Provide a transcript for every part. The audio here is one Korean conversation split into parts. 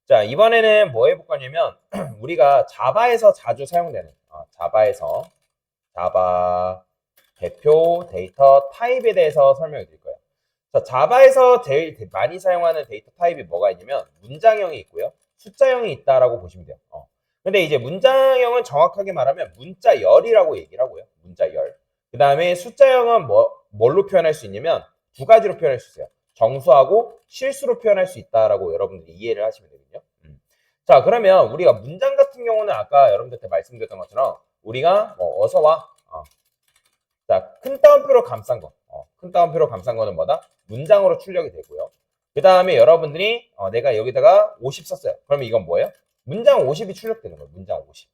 자, 이번에는 뭐 해볼 거냐면, 우리가 자바에서 자주 사용되는, 자바 대표 데이터 타입에 대해서 설명해 드릴 거예요. 자, 자바에서 제일 많이 사용하는 데이터 타입이 뭐가 있냐면, 문장형이 있고요. 숫자형이 있다라고 보시면 돼요. 근데 이제 문장형은 정확하게 말하면 문자열이라고 얘기를 하고요. 문자열. 그 다음에 숫자형은 뭘로 표현할 수 있냐면, 두 가지로 표현할 수 있어요. 정수하고 실수로 표현할 수 있다라고 여러분들이 이해를 하시면 되거든요. 자, 그러면 우리가 문장 같은 경우는 아까 여러분들한테 말씀드렸던 것처럼 우리가 뭐 어서 와. 자, 큰 따옴표로 감싼 거. 큰 따옴표로 감싼 거는 뭐다? 문장으로 출력이 되고요. 그 다음에 여러분들이 내가 여기다가 50 썼어요. 그러면 이건 뭐예요? 문장 50이 출력되는 거예요. 문장 50.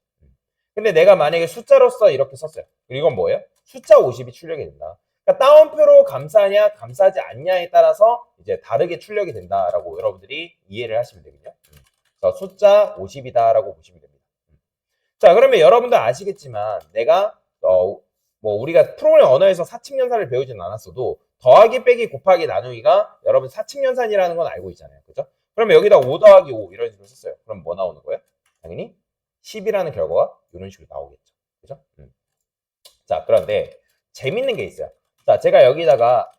근데 내가 만약에 숫자로서 이렇게 썼어요. 이건 뭐예요? 숫자 50이 출력이 된다. 그러니까 따옴표로 감싸냐 감싸지 않냐에 따라서 이제 다르게 출력이 된다라고 여러분들이 이해를 하시면 되거든요. 그래서 숫자 50이다라고 보시면 됩니다. 자, 그러면 여러분들 아시겠지만 내가 뭐 우리가 프로그램 언어에서 사칙연산을 배우진 않았어도 더하기 빼기 곱하기 나누기가 여러분 사칙연산이라는 건 알고 있잖아요. 그죠? 그러면 여기다 5 더하기 5 이런 식으로 썼어요. 그럼 뭐 나오는 거예요? 당연히 10이라는 결과가 이런 식으로 나오겠죠. 그죠? 자, 그런데 재밌는 게 있어요. 자, 제가 여기다가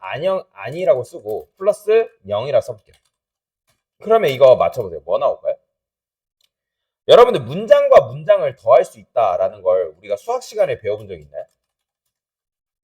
아니라고 쓰고 플러스 0이라 써볼게요. 그러면 이거 맞춰보세요. 뭐 나올까요? 여러분들 문장과 문장을 더할 수 있다라는 걸 우리가 수학 시간에 배워본 적 있나요?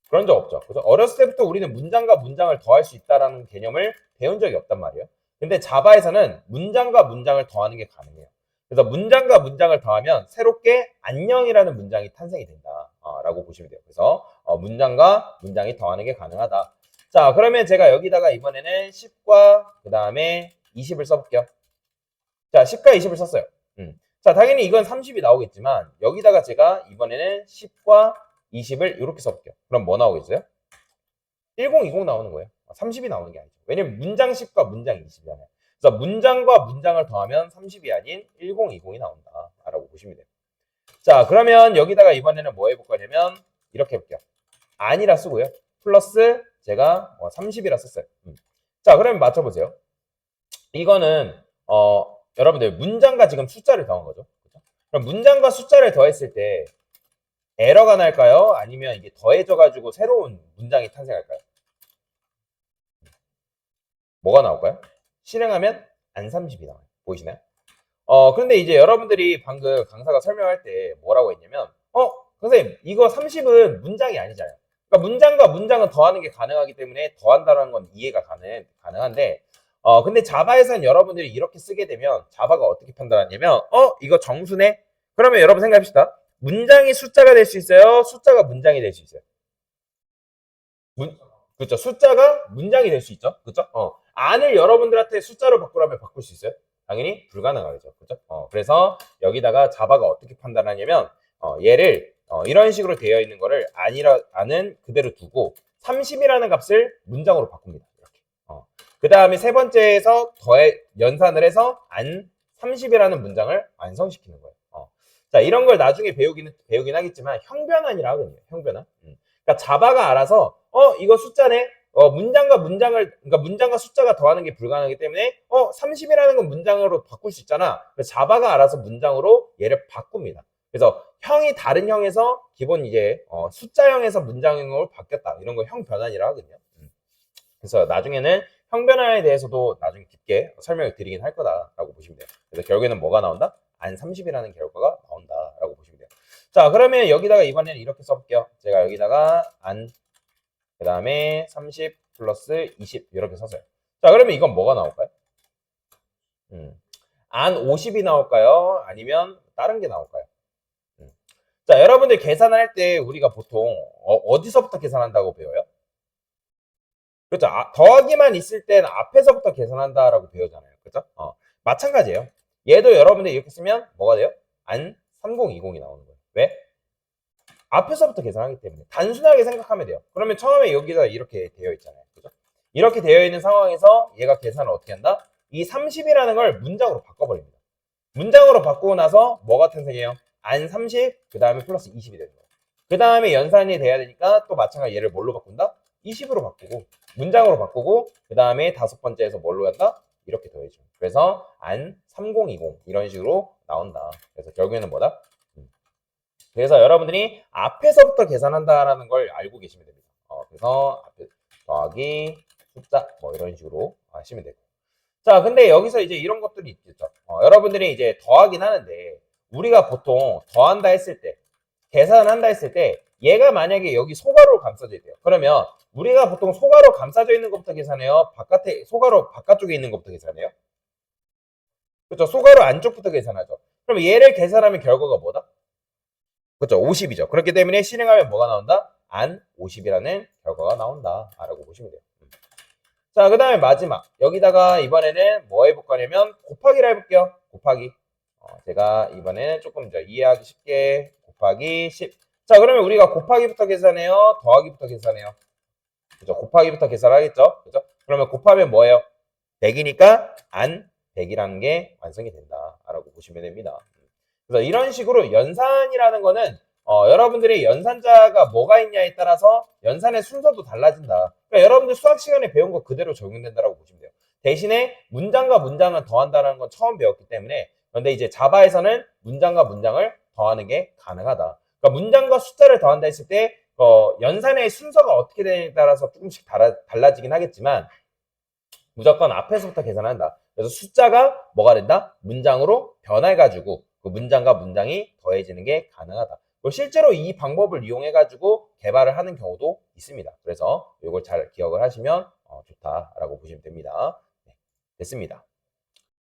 그런 적 없죠. 그래서 어렸을 때부터 우리는 문장과 문장을 더할 수 있다라는 개념을 배운 적이 없단 말이에요. 근데 자바에서는 문장과 문장을 더하는 게 가능해요. 그래서 문장과 문장을 더하면 새롭게 안녕이라는 문장이 탄생이 된다라고 보시면 돼요. 그래서 문장과 문장이 더하는 게 가능하다. 자, 그러면 제가 여기다가 이번에는 10과 그 다음에 20을 써볼게요. 자, 10과 20을 썼어요. 자, 당연히 이건 30이 나오겠지만 여기다가 제가 이번에는 10과 20을 이렇게 써볼게요. 그럼 뭐 나오겠어요? 1020 나오는 거예요. 30이 나오는 게 아니죠. 왜냐면 문장 10과 문장 20이잖아요. 그래서 문장과 문장을 더하면 30이 아닌 1020이 나온다 라고 보시면 돼요. 자, 그러면 여기다가 이번에는 뭐 해볼 거냐면 이렇게 해볼게요. 아니라 쓰고요. 플러스 제가 30이라 썼어요. 자, 그러면 맞춰보세요. 이거는 여러분들 문장과 지금 숫자를 더한 거죠. 그렇죠? 그럼 문장과 숫자를 더했을 때 에러가 날까요? 아니면 이게 더해져가지고 새로운 문장이 탄생할까요? 뭐가 나올까요? 실행하면 안 30이 나와요. 보이시나요? 그런데 이제 여러분들이 방금 강사가 설명할 때 뭐라고 했냐면, 선생님, 이거 30은 문장이 아니잖아요. 그러니까 문장과 문장은 더하는 게 가능하기 때문에 더한다는 건 이해가 가능한데, 근데 자바에서는 여러분들이 이렇게 쓰게 되면 자바가 어떻게 판단하냐면, 이거 정수네? 그러면 여러분 생각합시다. 문장이 숫자가 될 수 있어요? 숫자가 문장이 될 수 있어요? 그렇죠. 숫자가 문장이 될 수 있죠. 그렇죠? 안을 여러분들한테 숫자로 바꾸라면 바꿀 수 있어요? 당연히 불가능하겠죠. 그렇죠? 그래서 여기다가 자바가 어떻게 판단하냐면 얘를 이런 식으로 되어 있는 거를 안은 그대로 두고 30이라는 값을 문장으로 바꿉니다. 이렇게. 그 다음에 세 번째에서 연산을 해서 안 30이라는 문장을 완성시키는 거예요. 자, 이런 걸 나중에 배우긴 하겠지만 형변환이라 하거든요. 형변환. 그러니까 자바가 알아서 이거 숫자네. 그러니까 문장과 숫자가 더하는 게 불가능하기 때문에 30이라는 건 문장으로 바꿀 수 있잖아. 그래서 자바가 알아서 문장으로 얘를 바꿉니다. 그래서 형이 다른 형에서 기본 이제 숫자형에서 문장형으로 바뀌었다. 이런 거 형변환이라 하거든요. 그래서 나중에는 형변환에 대해서도 나중에 깊게 설명을 드리긴 할 거다라고 보시면 돼요. 그래서 결국에는 뭐가 나온다? 안 30이라는 결과가 나온다라고 보시면 돼요. 자, 그러면 여기다가 이번에는 이렇게 써볼게요. 제가 여기다가 안 그 다음에 30 플러스 20 이렇게 썼어요. 자, 그러면 이건 뭐가 나올까요? 안 50이 나올까요? 아니면 다른 게 나올까요? 자, 여러분들 계산을 할 때 우리가 보통 어디서부터 계산한다고 배워요? 그렇죠. 더하기만 있을 때는 앞에서부터 계산한다라고 배우잖아요. 그렇죠? 마찬가지예요. 얘도 여러분들 이렇게 쓰면 뭐가 돼요? 안 3020이 나오는 거예요. 왜? 앞에서부터 계산하기 때문에 단순하게 생각하면 돼요. 그러면 처음에 여기다 이렇게 되어 있잖아요. 그죠? 이렇게 되어 있는 상황에서 얘가 계산을 어떻게 한다? 이 30이라는 걸 문장으로 바꿔버립니다. 문장으로 바꾸고 나서 뭐가 탄생해요? 안 30, 그 다음에 플러스 20이 되는 거예요. 그 다음에 연산이 돼야 되니까 또 마찬가지 얘를 뭘로 바꾼다? 20으로 바꾸고 문장으로 바꾸고 그 다음에 다섯 번째에서 뭘로 한다? 이렇게 더해줘. 그래서 안 3020 이런 식으로 나온다. 그래서 결국에는 뭐다? 그래서 여러분들이 앞에서부터 계산한다라는 걸 알고 계시면 됩니다. 그래서 앞에 더하기 숫자 뭐 이런 식으로 하시면 되고. 자, 근데 여기서 이제 이런 것들이 있겠죠. 여러분들이 이제 더하긴 하는데 우리가 보통 더한다 했을 때 계산한다 했을 때 얘가 만약에 여기 소괄호로 감싸져 있대요. 그러면 우리가 보통 소괄호 감싸져 있는 것부터 계산해요? 바깥에 소괄호 바깥쪽에 있는 것부터 계산해요? 그렇죠. 소괄호 안쪽부터 계산하죠. 그럼 얘를 계산하면 결과가 뭐다? 그렇죠. 50이죠. 그렇기 때문에 실행하면 뭐가 나온다? 안 50이라는 결과가 나온다. 라고 보시면 돼요. 자, 그 다음에 마지막. 여기다가 이번에는 뭐 해볼 거냐면 곱하기를 해볼게요. 곱하기. 제가 이번에는 조금 더 이해하기 쉽게 곱하기 10. 자, 그러면 우리가 곱하기부터 계산해요? 더하기부터 계산해요? 그죠? 곱하기부터 계산하겠죠? 그죠? 그러면 곱하면 뭐예요? 100이니까 안 100이라는 게 완성이 된다. 라고 보시면 됩니다. 그래서 이런 식으로 연산이라는 거는 여러분들이 연산자가 뭐가 있냐에 따라서 연산의 순서도 달라진다. 그러니까 여러분들 수학 시간에 배운 거 그대로 적용된다라고 보시면 돼요. 대신에 문장과 문장을 더한다는 건 처음 배웠기 때문에 그런데 이제 자바에서는 문장과 문장을 더하는 게 가능하다. 그러니까 문장과 숫자를 더한다 했을 때 연산의 순서가 어떻게 되냐에 따라서 조금씩 달라지긴 하겠지만 무조건 앞에서부터 계산한다. 그래서 숫자가 뭐가 된다? 문장으로 변해가지고 그 문장과 문장이 더해지는 게 가능하다. 실제로 이 방법을 이용해가지고 개발을 하는 경우도 있습니다. 그래서 이걸 잘 기억을 하시면 좋다라고 보시면 됩니다. 네, 됐습니다.